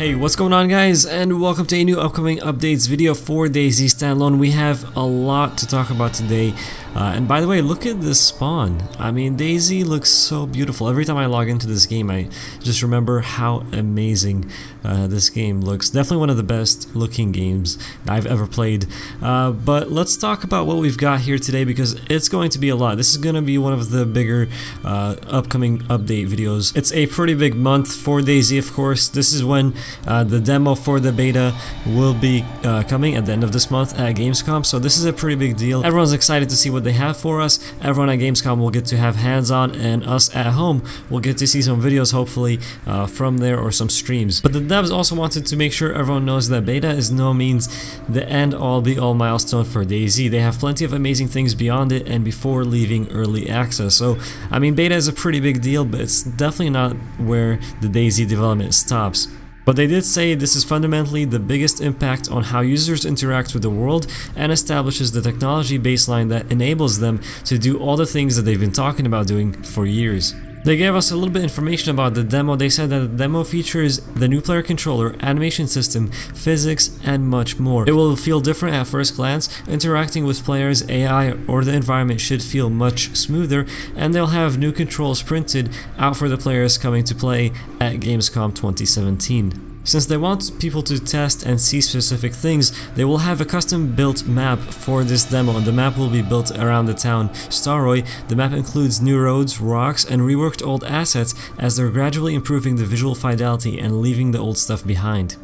Hey, what's going on guys, and welcome to a new upcoming updates video for DayZ Standalone. We have a lot to talk about today, and by the way, look at this spawn. I mean, DayZ looks so beautiful. Every time I log into this game, I just remember how amazing this game looks. Definitely one of the best looking games I've ever played. But let's talk about what we've got here today, because it's going to be a lot. This is going to be one of the bigger upcoming update videos. It's a pretty big month for DayZ, of course. This is when the demo for the beta will be coming at the end of this month at Gamescom, so this is a pretty big deal. Everyone's excited to see what they have for us. Everyone at Gamescom will get to have hands-on, and us at home will get to see some videos, hopefully, from there, or some streams. But the devs also wanted to make sure everyone knows that beta is no means the end-all be-all milestone for DayZ. They have plenty of amazing things beyond it and before leaving early access. So, I mean, beta is a pretty big deal, but it's definitely not where the DayZ development stops. But they did say this is fundamentally the biggest impact on how users interact with the world and establishes the technology baseline that enables them to do all the things that they've been talking about doing for years. They gave us a little bit of information about the demo. They said that the demo features the new player controller, animation system, physics, and much more. It will feel different at first glance. Interacting with players, AI, or the environment should feel much smoother, and they'll have new controls printed out for the players coming to play at Gamescom 2017. Since they want people to test and see specific things, they will have a custom-built map for this demo, and the map will be built around the town Staroy. The map includes new roads, rocks, and reworked old assets, as they're gradually improving the visual fidelity and leaving the old stuff behind.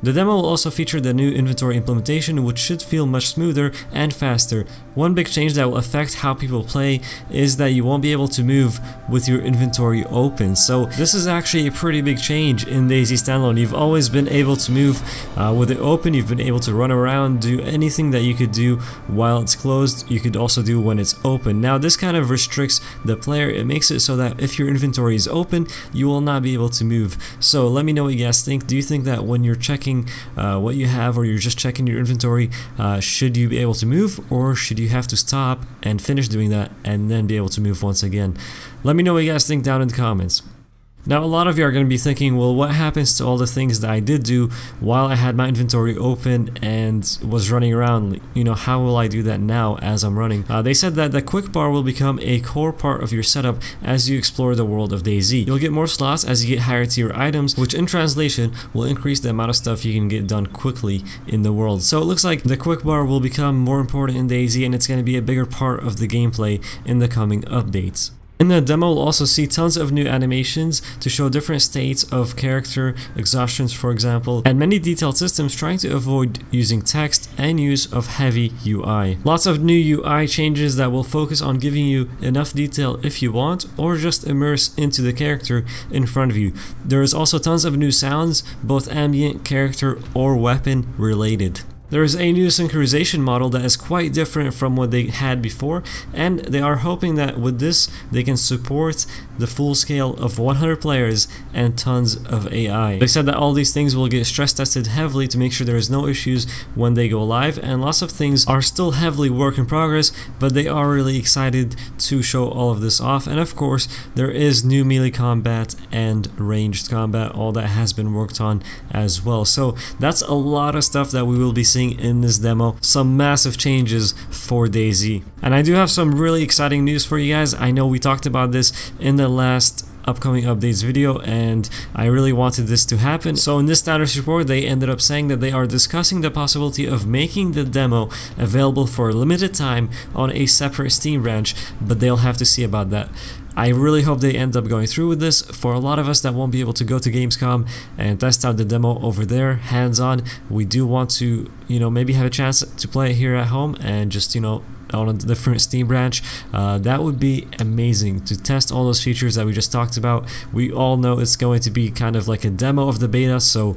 The demo will also feature the new inventory implementation, which should feel much smoother and faster. One big change that will affect how people play is that you won't be able to move with your inventory open. So this is actually a pretty big change in DayZ Standalone. You've always been able to move with it open. You've been able to run around, do anything that you could do while it's closed, you could also do when it's open. Now this kind of restricts the player. It makes it so that if your inventory is open, you will not be able to move. So let me know what you guys think. Do you think that when you're checking what you have, or you're just checking your inventory, should you be able to move, or should you have to stop and finish doing that and then be able to move once again? Let me know what you guys think down in the comments. Now, a lot of you are going to be thinking, well, what happens to all the things that I did do while I had my inventory open and was running around? You know, how will I do that now as I'm running? They said that the quick bar will become a core part of your setup as you explore the world of DayZ. You'll get more slots as you get higher tier items, which in translation will increase the amount of stuff you can get done quickly in the world. So it looks like the quick bar will become more important in DayZ, and it's going to be a bigger part of the gameplay in the coming updates. In the demo, we'll also see tons of new animations to show different states of character, exhaustions for example, and many detailed systems trying to avoid using text and use of heavy UI. Lots of new UI changes that will focus on giving you enough detail if you want, or just immerse into the character in front of you. There is also tons of new sounds, both ambient, character, or weapon related. There is a new synchronization model that is quite different from what they had before, and they are hoping that with this they can support the full scale of 100 players and tons of AI. They said that all these things will get stress tested heavily to make sure there is no issues when they go live, and lots of things are still heavily work in progress, but they are really excited to show all of this off. And of course, there is new melee combat and ranged combat, all that has been worked on as well. So that's a lot of stuff that we will be seeing in this demo. Some massive changes for DayZ. And I do have some really exciting news for you guys. I know we talked about this in the last upcoming updates video, and I really wanted this to happen. So in this status report, they ended up saying that they are discussing the possibility of making the demo available for a limited time on a separate Steam branch, but they'll have to see about that. I really hope they end up going through with this. For a lot of us that won't be able to go to Gamescom and test out the demo over there hands-on, we do want to, you know, maybe have a chance to play it here at home and just, you know, on a different Steam branch. That would be amazing to test all those features that we just talked about. We all know it's going to be kind of like a demo of the beta, so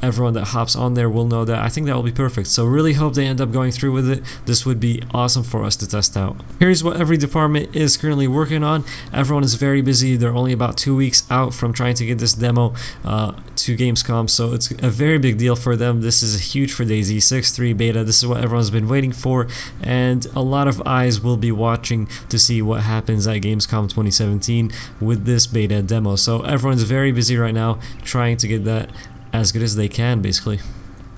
everyone that hops on there will know that. I think that will be perfect. So really hope they end up going through with it. This would be awesome for us to test out. Here's what every department is currently working on. Everyone is very busy. They're only about 2 weeks out from trying to get this demo to Gamescom, so it's a very big deal for them. This is huge for DayZ 6.3 beta. This is what everyone's been waiting for, and a lot of eyes will be watching to see what happens at Gamescom 2017 with this beta demo. So everyone's very busy right now trying to get that as good as they can, basically.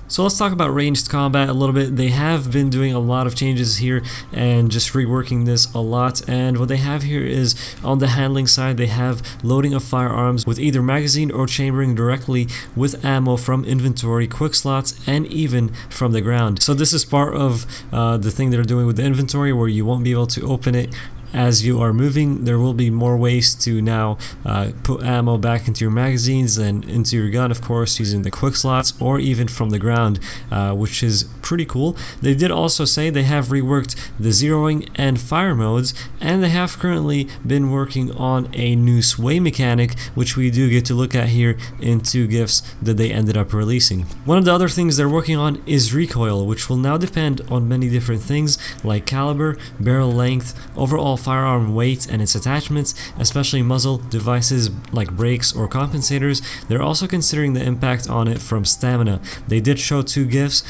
So let's talk about ranged combat a little bit. They have been doing a lot of changes here and just reworking this a lot, and what they have here is on the handling side they have loading of firearms with either magazine or chambering directly with ammo from inventory, quick slots, and even from the ground. So this is part of the thing they're doing with the inventory, where you won't be able to open it as you are moving. There will be more ways to now put ammo back into your magazines and into your gun, of course, using the quick slots or even from the ground, which is pretty cool. They did also say they have reworked the zeroing and fire modes, and they have currently been working on a new sway mechanic, which we do get to look at here in 2 gifts that they ended up releasing. One of the other things they're working on is recoil, which will now depend on many different things like caliber, barrel length, overall firearm weight and its attachments, especially muzzle devices like brakes or compensators. They're also considering the impact on it from stamina. They did show 2 gifs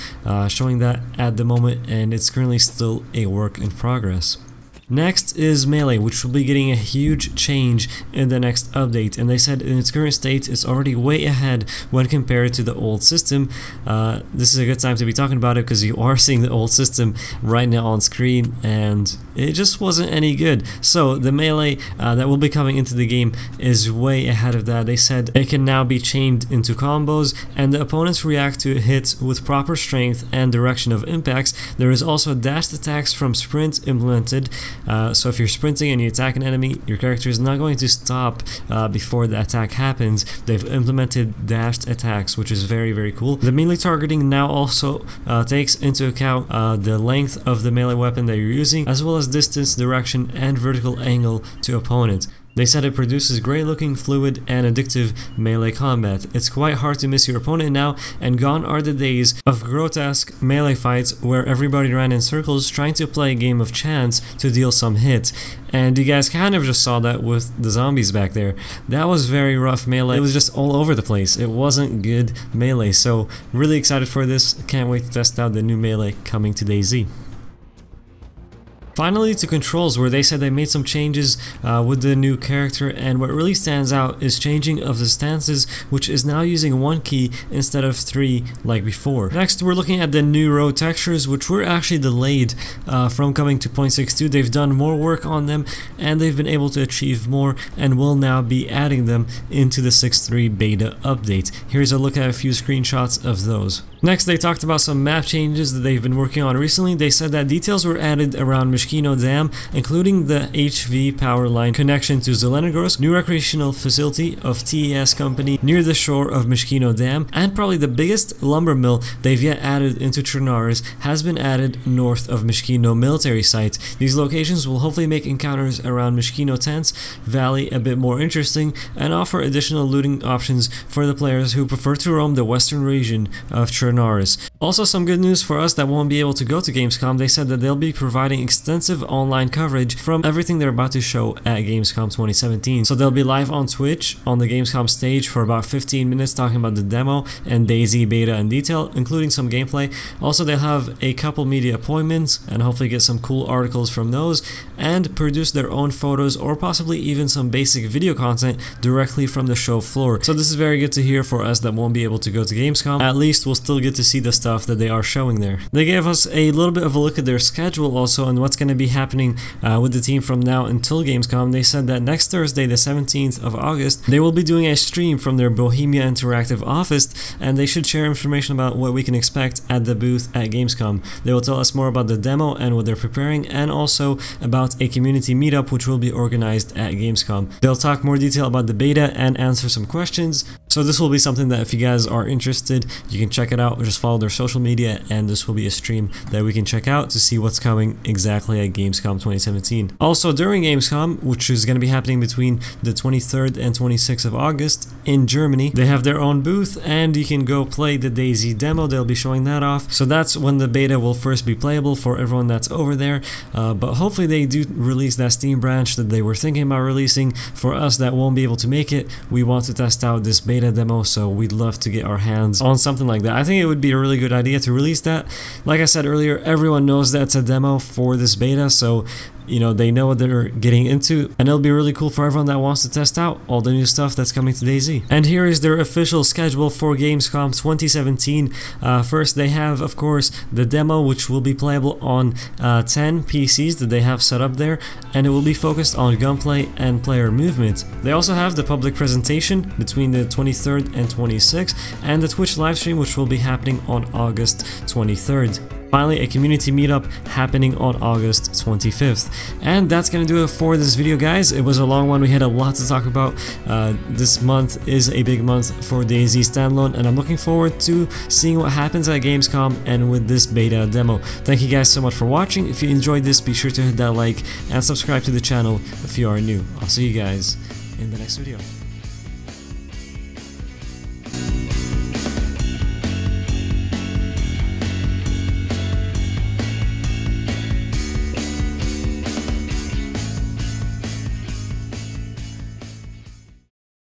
showing that at the moment, and it's currently still a work in progress. Next is melee, which will be getting a huge change in the next update, and they said in its current state it's already way ahead when compared to the old system. This is a good time to be talking about it because you are seeing the old system right now on screen, and it just wasn't any good. So the melee that will be coming into the game is way ahead of that. They said it can now be chained into combos, and the opponents react to hits with proper strength and direction of impacts. There is also dashed attacks from sprint implemented. So if you're sprinting and you attack an enemy, your character is not going to stop before the attack happens. They've implemented dashed attacks, which is very, very cool. The melee targeting now also takes into account the length of the melee weapon that you're using, as well as distance, direction, and vertical angle to opponents. They said it produces great looking, fluid, and addictive melee combat. It's quite hard to miss your opponent now, and gone are the days of grotesque melee fights where everybody ran in circles trying to play a game of chance to deal some hits. And you guys kind of just saw that with the zombies back there. That was very rough melee. It was just all over the place. It wasn't good melee, so really excited for this. Can't wait to test out the new melee coming to DayZ. Finally, to controls, where they said they made some changes with the new character, and what really stands out is changing of the stances, which is now using 1 key instead of 3 like before. Next, we're looking at the new road textures, which were actually delayed from coming to 0.62. They've done more work on them, and they've been able to achieve more, and will now be adding them into the 6.3 beta update. Here's a look at a few screenshots of those. Next, they talked about some map changes that they've been working on recently. They said that details were added around Mishkino Dam, including the HV power line connection to Zelenogorsk, new recreational facility of TES company near the shore of Mishkino Dam, and probably the biggest lumber mill they've yet added into Chernaris has been added north of Mishkino military site. These locations will hopefully make encounters around Mishkino Tents Valley a bit more interesting and offer additional looting options for the players who prefer to roam the western region of Chernaris. Also, some good news for us that won't be able to go to Gamescom. They said that they'll be providing extensive online coverage from everything they're about to show at Gamescom 2017. So they'll be live on Twitch on the Gamescom stage for about 15 minutes talking about the demo and DayZ beta in detail, including some gameplay. Also, they'll have a couple media appointments and hopefully get some cool articles from those, and produce their own photos or possibly even some basic video content directly from the show floor. So this is very good to hear for us that won't be able to go to Gamescom. At least we'll still get to see the stuff that they are showing there. They gave us a little bit of a look at their schedule also and what's going to be happening with the team from now until Gamescom. They said that next Thursday, the 17th of August, they will be doing a stream from their Bohemia Interactive office, and they should share information about what we can expect at the booth at Gamescom. They will tell us more about the demo and what they're preparing, and also about a community meetup which will be organized at Gamescom. They'll talk more detail about the beta and answer some questions. So this will be something that if you guys are interested, you can check it out, or just follow their social media, and this will be a stream that we can check out to see what's coming exactly at Gamescom 2017. Also, during Gamescom, which is going to be happening between the 23rd and 26th of August in Germany, they have their own booth, and you can go play the DayZ demo. They'll be showing that off. So that's when the beta will first be playable for everyone that's over there. But hopefully they do release that Steam branch that they were thinking about releasing. For us that won't be able to make it, we want to test out this beta demo, so we'd love to get our hands on something like that. I think it would be a really good idea to release that. Like I said earlier, everyone knows that's a demo for this beta, so you know, they know what they're getting into, and it'll be really cool for everyone that wants to test out all the new stuff that's coming to DayZ. And here is their official schedule for Gamescom 2017. First, they have, of course, the demo, which will be playable on 10 PCs that they have set up there, and it will be focused on gunplay and player movement. They also have the public presentation between the 23rd and 26th, and the Twitch livestream, which will be happening on August 23rd. Finally, a community meetup happening on August 25th. And that's gonna do it for this video, guys. It was a long one. We had a lot to talk about. This month is a big month for DayZ Standalone, and I'm looking forward to seeing what happens at Gamescom and with this beta demo. Thank you guys so much for watching. If you enjoyed this, be sure to hit that like and subscribe to the channel if you are new. I'll see you guys in the next video.